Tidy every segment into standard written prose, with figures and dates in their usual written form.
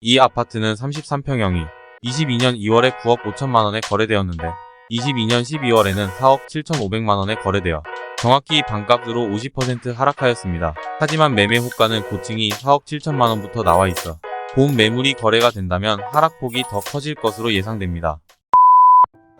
이 아파트는 33평형이 22년 2월에 9억 5천만원에 거래되었는데 22년 12월에는 4억 7,500만원에 거래되어 정확히 반값으로 50% 하락하였습니다. 하지만 매매 호가는 고층이 4억 7천만원부터 나와 있어 본 매물이 거래가 된다면 하락폭이 더 커질 것으로 예상됩니다.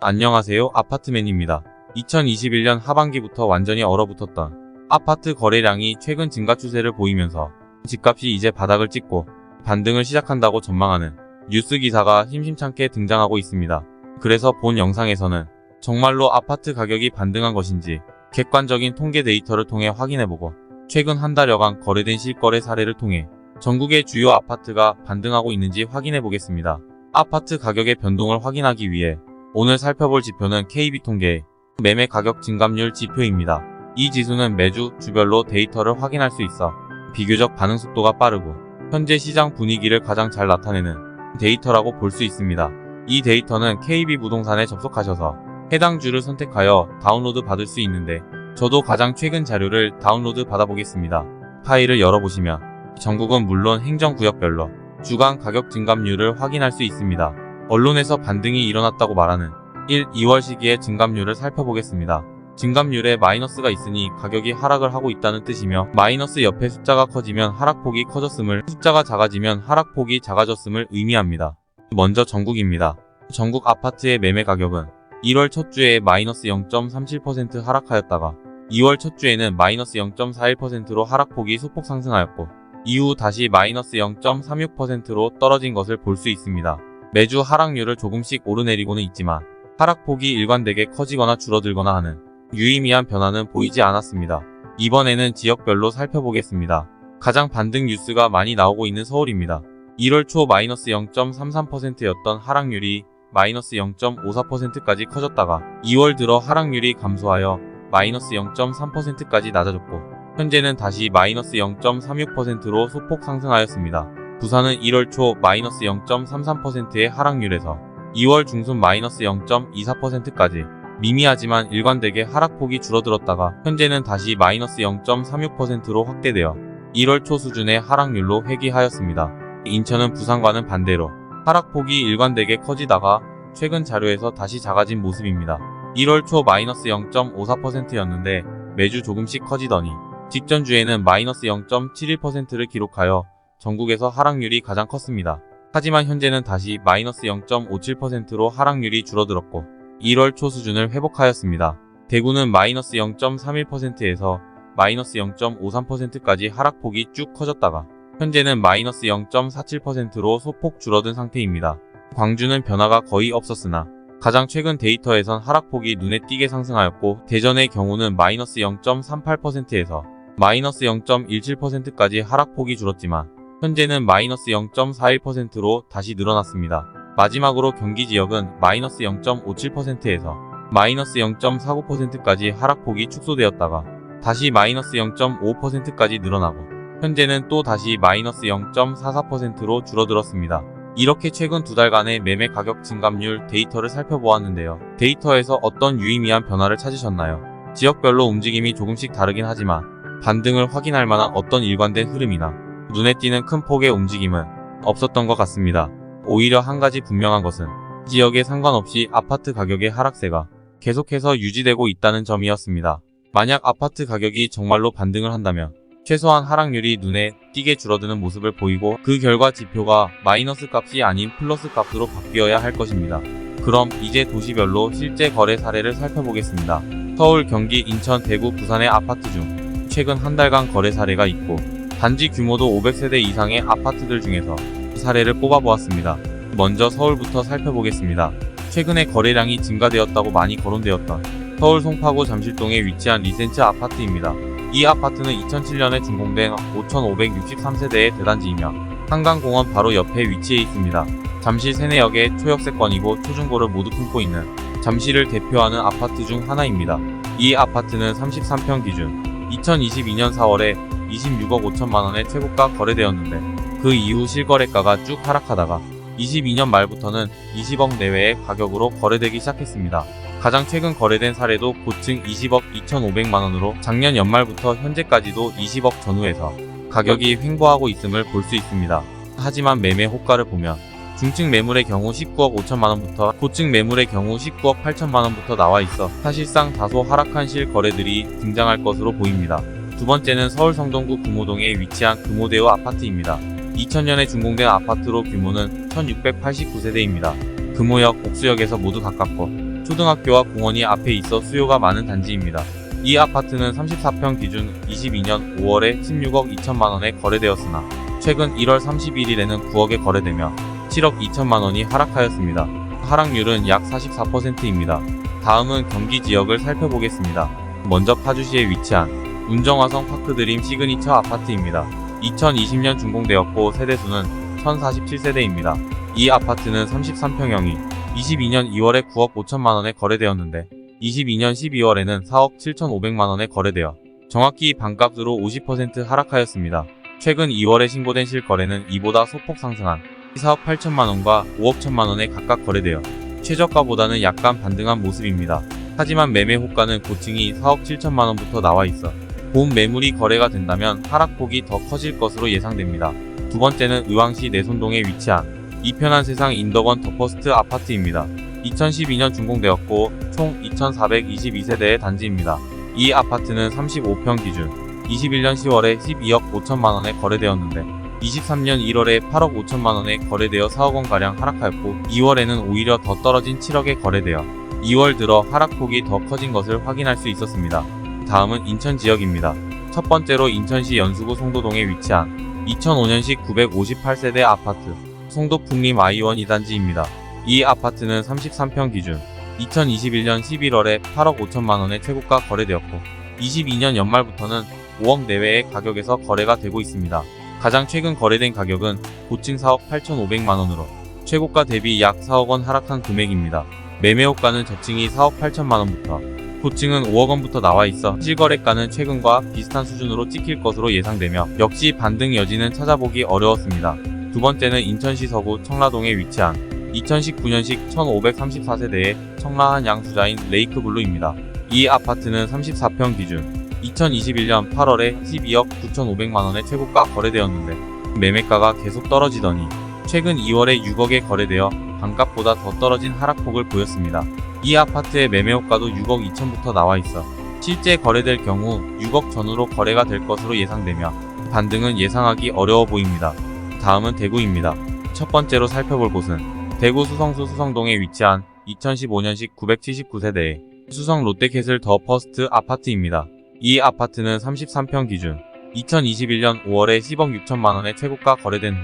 안녕하세요, 아파트맨입니다. 2021년 하반기부터 완전히 얼어붙었던 아파트 거래량이 최근 증가 추세를 보이면서 집값이 이제 바닥을 찍고 반등을 시작한다고 전망하는 뉴스 기사가 심심찮게 등장하고 있습니다. 그래서 본 영상에서는 정말로 아파트 가격이 반등한 것인지 객관적인 통계 데이터를 통해 확인해보고 최근 한 달여간 거래된 실거래 사례를 통해 전국의 주요 아파트가 반등하고 있는지 확인해보겠습니다. 아파트 가격의 변동을 확인하기 위해 오늘 살펴볼 지표는 KB통계의 매매 가격 증감률 지표입니다. 이 지수는 매주 주별로 데이터를 확인할 수 있어 비교적 반응 속도가 빠르고 현재 시장 분위기를 가장 잘 나타내는 데이터라고 볼 수 있습니다. 이 데이터는 KB부동산에 접속하셔서 해당 주를 선택하여 다운로드 받을 수 있는데 저도 가장 최근 자료를 다운로드 받아보겠습니다. 파일을 열어보시면 전국은 물론 행정구역별로 주간 가격 증감률을 확인할 수 있습니다. 언론에서 반등이 일어났다고 말하는 1, 2월 시기의 증감률을 살펴보겠습니다. 증감률에 마이너스가 있으니 가격이 하락을 하고 있다는 뜻이며 마이너스 옆에 숫자가 커지면 하락폭이 커졌음을, 숫자가 작아지면 하락폭이 작아졌음을 의미합니다. 먼저 전국입니다. 전국 아파트의 매매 가격은 1월 첫 주에 마이너스 0.37% 하락하였다가 2월 첫 주에는 마이너스 0.41%로 하락폭이 소폭 상승하였고 이후 다시 마이너스 0.36%로 떨어진 것을 볼 수 있습니다. 매주 하락률을 조금씩 오르내리고는 있지만 하락폭이 일관되게 커지거나 줄어들거나 하는 유의미한 변화는 보이지 않았습니다. 이번에는 지역별로 살펴보겠습니다. 가장 반등 뉴스가 많이 나오고 있는 서울입니다. 1월 초 마이너스 0.33%였던 하락률이 마이너스 0.54%까지 커졌다가 2월 들어 하락률이 감소하여 마이너스 0.3%까지 낮아졌고 현재는 다시 마이너스 0.36%로 소폭 상승하였습니다. 부산은 1월 초 마이너스 0.33%의 하락률에서 2월 중순 마이너스 0.24%까지 미미하지만 일관되게 하락폭이 줄어들었다가 현재는 다시 마이너스 0.36%로 확대되어 1월 초 수준의 하락률로 회귀하였습니다. 인천은 부산과는 반대로 하락폭이 일관되게 커지다가 최근 자료에서 다시 작아진 모습입니다. 1월 초 마이너스 0.54%였는데 매주 조금씩 커지더니 직전 주에는 마이너스 0.71%를 기록하여 전국에서 하락률이 가장 컸습니다. 하지만 현재는 다시 마이너스 0.57%로 하락률이 줄어들었고 1월 초 수준을 회복하였습니다. 대구는 마이너스 0.31%에서 마이너스 0.53%까지 하락폭이 쭉 커졌다가 현재는 마이너스 0.47%로 소폭 줄어든 상태입니다. 광주는 변화가 거의 없었으나 가장 최근 데이터에선 하락폭이 눈에 띄게 상승하였고 대전의 경우는 마이너스 0.38%에서 마이너스 0.17%까지 하락폭이 줄었지만 현재는 마이너스 0.41%로 다시 늘어났습니다. 마지막으로 경기 지역은 마이너스 0.57%에서 마이너스 0.49%까지 하락폭이 축소되었다가 다시 마이너스 0.5%까지 늘어나고 현재는 또 다시 마이너스 0.44%로 줄어들었습니다. 이렇게 최근 두 달간의 매매 가격 증감률 데이터를 살펴보았는데요. 데이터에서 어떤 유의미한 변화를 찾으셨나요? 지역별로 움직임이 조금씩 다르긴 하지만 반등을 확인할 만한 어떤 일관된 흐름이나 눈에 띄는 큰 폭의 움직임은 없었던 것 같습니다. 오히려 한 가지 분명한 것은 지역에 상관없이 아파트 가격의 하락세가 계속해서 유지되고 있다는 점이었습니다. 만약 아파트 가격이 정말로 반등을 한다면 최소한 하락률이 눈에 띄게 줄어드는 모습을 보이고 그 결과 지표가 마이너스 값이 아닌 플러스 값으로 바뀌어야 할 것입니다. 그럼 이제 도시별로 실제 거래 사례를 살펴보겠습니다. 서울, 경기, 인천, 대구, 부산의 아파트 중 최근 한 달간 거래 사례가 있고 단지 규모도 500세대 이상의 아파트들 중에서 사례를 뽑아보았습니다. 먼저 서울부터 살펴보겠습니다. 최근에 거래량이 증가되었다고 많이 거론되었던 서울 송파구 잠실동에 위치한 리센츠 아파트입니다. 이 아파트는 2007년에 준공된 5,563세대의 대단지이며 한강공원 바로 옆에 위치해 있습니다. 잠실 세내역의 초역세권이고 초중고를 모두 품고 있는 잠실을 대표하는 아파트 중 하나입니다. 이 아파트는 33평 기준 2022년 4월에 26억 5천만원의 최고가 거래되었는데 그 이후 실거래가가 쭉 하락하다가 22년 말부터는 20억 내외의 가격으로 거래되기 시작했습니다. 가장 최근 거래된 사례도 고층 20억 2,500만원으로 작년 연말부터 현재까지도 20억 전후에서 가격이 횡보하고 있음을 볼 수 있습니다. 하지만 매매 호가를 보면 중층 매물의 경우 19억 5천만원부터 고층 매물의 경우 19억 8천만원부터 나와 있어 사실상 다소 하락한 실거래들이 등장할 것으로 보입니다. 두 번째는 서울 성동구 금호동에 위치한 금호대우 아파트입니다. 2000년에 준공된 아파트로 규모는 1689세대입니다. 금호역, 옥수역에서 모두 가깝고 초등학교와 공원이 앞에 있어 수요가 많은 단지입니다. 이 아파트는 34평 기준 22년 5월에 16억 2천만원에 거래되었으나 최근 1월 31일에는 9억에 거래되며 7억 2천만원이 하락하였습니다. 하락률은 약 44%입니다. 다음은 경기 지역을 살펴보겠습니다. 먼저 파주시에 위치한 운정화성 파크드림 시그니처 아파트입니다. 2020년 준공되었고 세대수는 1047세대입니다. 이 아파트는 33평형이 22년 2월에 9억 5천만원에 거래되었는데 22년 12월에는 4억 7,500만원에 거래되어 정확히 반값으로 50% 하락하였습니다. 최근 2월에 신고된 실거래는 이보다 소폭 상승한 4억 8천만원과 5억 1천만원에 각각 거래되어 최저가보다는 약간 반등한 모습입니다. 하지만 매매 호가는 고층이 4억 7천만원부터 나와 있어 본 매물이 거래가 된다면 하락폭이 더 커질 것으로 예상됩니다. 두 번째는 의왕시 내손동에 위치한 이편한 세상 인덕원 더퍼스트 아파트입니다. 2012년 준공되었고 총 2422세대의 단지입니다. 이 아파트는 35평 기준 21년 10월에 12억 5천만원에 거래되었는데 23년 1월에 8억 5천만원에 거래되어 4억원가량 하락하였고 2월에는 오히려 더 떨어진 7억에 거래되어 2월 들어 하락폭이 더 커진 것을 확인할 수 있었습니다. 다음은 인천 지역입니다. 첫 번째로 인천시 연수구 송도동에 위치한 2005년식 958세대 아파트 송도 풍림 I1 2단지입니다. 이 아파트는 33평 기준 2021년 11월에 8억 5천만원에 최고가 거래되었고 22년 연말부터는 5억 내외의 가격에서 거래가 되고 있습니다. 가장 최근 거래된 가격은 고층 4억 8,500만원으로 최고가 대비 약 4억원 하락한 금액입니다. 매매 호가는 저층이 4억 8천만원부터 고층은 5억원부터 나와 있어 실거래가는 최근과 비슷한 수준으로 찍힐 것으로 예상되며 역시 반등 여지는 찾아보기 어려웠습니다. 두 번째는 인천시 서구 청라동에 위치한 2019년식 1534세대의 청라한 양수자인 레이크블루입니다. 이 아파트는 34평 기준 2021년 8월에 12억 9,500만원의 최고가 거래되었는데 매매가가 계속 떨어지더니 최근 2월에 6억에 거래되어 반값보다 더 떨어진 하락폭을 보였습니다. 이 아파트의 매매 호가도 6억 2천부터 나와 있어 실제 거래될 경우 6억 전후로 거래가 될 것으로 예상되며 반등은 예상하기 어려워 보입니다. 다음은 대구입니다. 첫 번째로 살펴볼 곳은 대구 수성수 수성동에 위치한 2015년식 979세대의 수성 롯데캐슬 더 퍼스트 아파트입니다. 이 아파트는 33평 기준 2021년 5월에 10억 6천만원의 최고가 거래된 후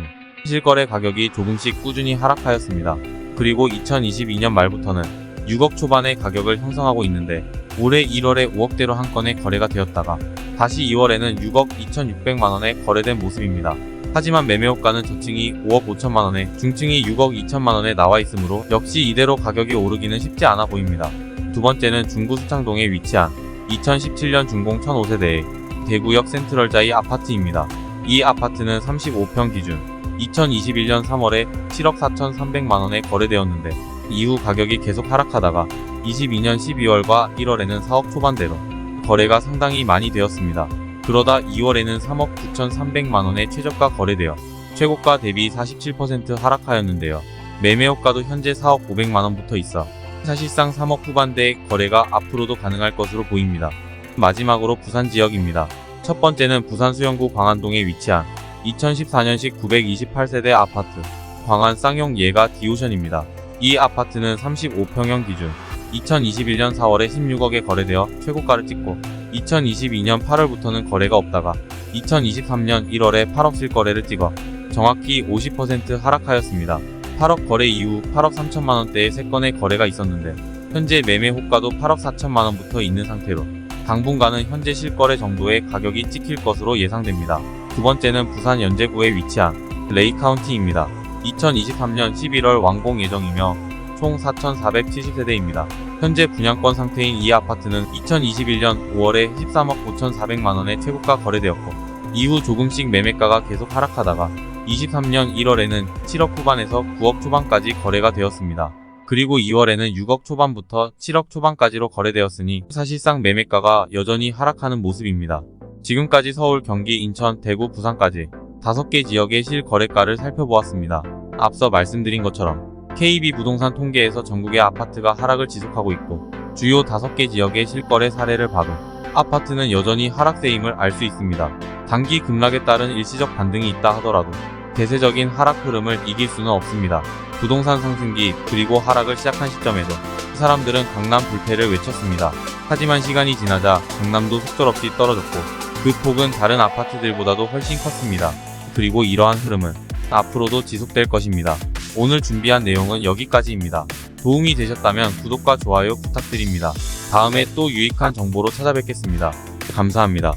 실거래 가격이 조금씩 꾸준히 하락하였습니다. 그리고 2022년 말부터는 6억 초반의 가격을 형성하고 있는데 올해 1월에 5억대로 한 건에 거래가 되었다가 다시 2월에는 6억 2,600만원에 거래된 모습입니다. 하지만 매매 호가는 저층이 5억 5천만원에 중층이 6억 2천만원에 나와 있으므로 역시 이대로 가격이 오르기는 쉽지 않아 보입니다. 두 번째는 중구 수창동에 위치한 2017년 준공 1005세대의 대구역 센트럴자이 아파트입니다. 이 아파트는 35평 기준 2021년 3월에 7억 4,300만원에 거래되었는데 이후 가격이 계속 하락하다가 22년 12월과 1월에는 4억 초반대로 거래가 상당히 많이 되었습니다. 그러다 2월에는 3억 9,300만원의 최저가 거래되어 최고가 대비 47% 하락하였는데요. 매매 호가도 현재 4억 500만원부터 있어 사실상 3억 후반대의 거래가 앞으로도 가능할 것으로 보입니다. 마지막으로 부산 지역입니다. 첫 번째는 부산 수영구 광안동에 위치한 2014년식 928세대 아파트 광안 쌍용 예가 디오션입니다. 이 아파트는 35평형 기준 2021년 4월에 16억에 거래되어 최고가를 찍고 2022년 8월부터는 거래가 없다가 2023년 1월에 8억 실거래를 찍어 정확히 50% 하락하였습니다. 8억 거래 이후 8억 3천만원대의 3건의 거래가 있었는데 현재 매매 호가도 8억 4천만원부터 있는 상태로 당분간은 현재 실거래 정도의 가격이 찍힐 것으로 예상됩니다. 두 번째는 부산 연제구에 위치한 레이카운티입니다. 2023년 11월 완공 예정이며 총 4,470세대입니다. 현재 분양권 상태인 이 아파트는 2021년 5월에 13억 5,400만원의 최고가 거래되었고 이후 조금씩 매매가가 계속 하락하다가 23년 1월에는 7억 후반에서 9억 초반까지 거래가 되었습니다. 그리고 2월에는 6억 초반부터 7억 초반까지로 거래되었으니 사실상 매매가가 여전히 하락하는 모습입니다. 지금까지 서울, 경기, 인천, 대구, 부산까지 5개 지역의 실거래가를 살펴보았습니다. 앞서 말씀드린 것처럼 KB 부동산 통계에서 전국의 아파트가 하락을 지속하고 있고 주요 5개 지역의 실거래 사례를 봐도 아파트는 여전히 하락세임을 알 수 있습니다. 단기 급락에 따른 일시적 반등이 있다 하더라도 대세적인 하락 흐름을 이길 수는 없습니다. 부동산 상승기 그리고 하락을 시작한 시점에도 사람들은 강남 불패를 외쳤습니다. 하지만 시간이 지나자 강남도 속절없이 떨어졌고 그 폭은 다른 아파트들보다도 훨씬 컸습니다. 그리고 이러한 흐름은 앞으로도 지속될 것입니다. 오늘 준비한 내용은 여기까지입니다. 도움이 되셨다면 구독과 좋아요 부탁드립니다. 다음에 또 유익한 정보로 찾아뵙겠습니다. 감사합니다.